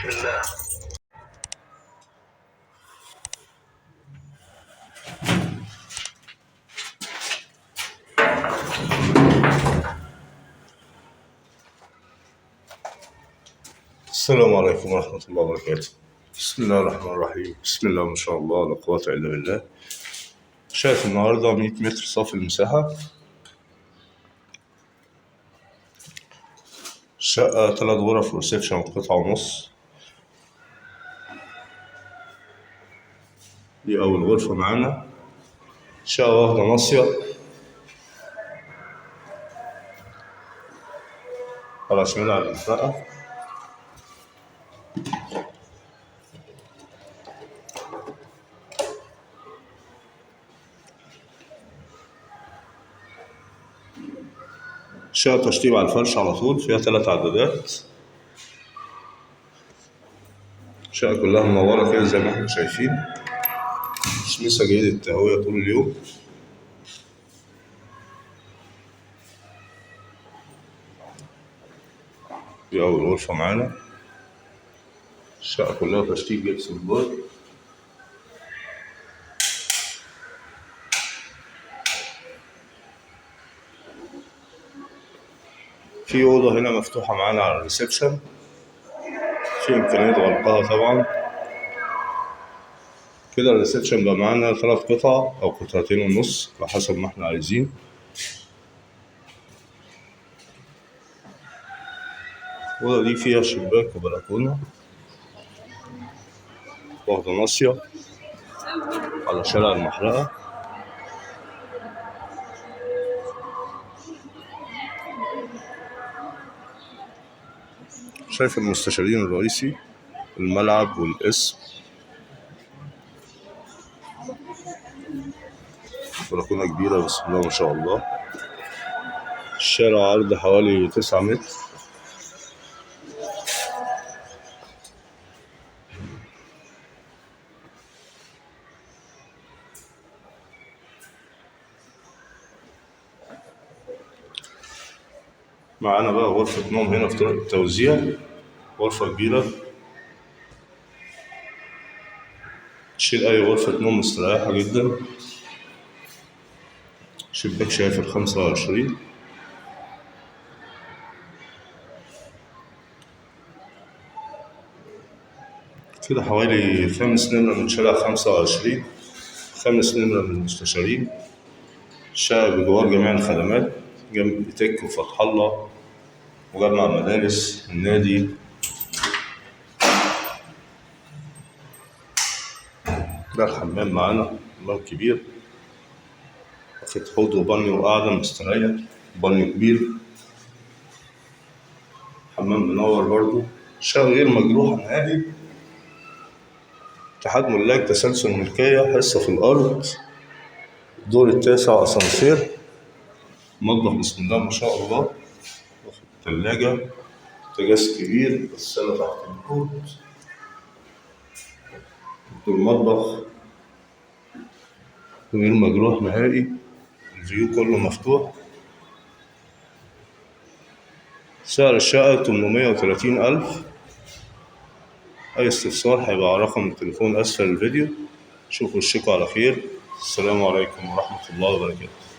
بسم الله. السلام عليكم ورحمة الله وبركاته. بسم الله الرحمن الرحيم. بسم الله ما شاء الله لا قوة إلا بالله. شايف النهاردة 100 متر صافي المساحة، شقة 3 غرف وريسبشن قطعة ونص. دي أول غرفة معانا، شقة واخدة ناصية على شمالها على المنطقة. شقة تشطيب على الفرش على طول، فيها 3 عدادات. شقة كلها منورة كده زي ما احنا شايفين، تشميسة جيدة التهوية طول اليوم. دي أول غرفة معانا، الشقة كلها تشطيب جبس بورد. في أوضة هنا مفتوحة معانا على الريسبشن، في إمكانية غلقها طبعا. كده الريسبشن بقى معانا 3 قطع أو قطعتين ونص على حسب ما احنا عايزين. الأوضة دي فيها شباك وبلكونة واخدة ناصية على شارع المحرقة. شايف المستشارين الرئيسي، الملعب والقسم، بلكونة كبيرة بسم الله ما شاء الله. الشارع عرض حوالي 9 متر. معانا بقى غرفة نوم هنا في طرق التوزيع، غرفة كبيرة تشيل أي غرفة نوم مستريحة جدا. شباك شايف 25. كده حوالي 5 نمرة من شارع 25، 5 نمرة من المستشارين. الشقة بجوار جميع الخدمات، جنب تك وفتح الله مجمع مدارس النادي. ده الحمام معانا، حمام كبير واخد حوض وبانيو وقعدة مستريح، بانيو كبير، حمام منور برضو. شقة غير مجروحة نهائي. اتحاد ملاك تسلسل ملكية، حصة في الأرض، الدور التاسع أسانسير، مطبخ بسم الله ما شاء الله، واخد تلاجة، بوتاجاز كبير، غسالة تحت الحوض، المطبخ غير مجروح نهائي، الفيو كله مفتوح. سعر الشقة 830,000. أي استفسار هيبقى على رقم التليفون أسفل الفيديو. شوفوا الشقة على خير. السلام عليكم ورحمة الله وبركاته.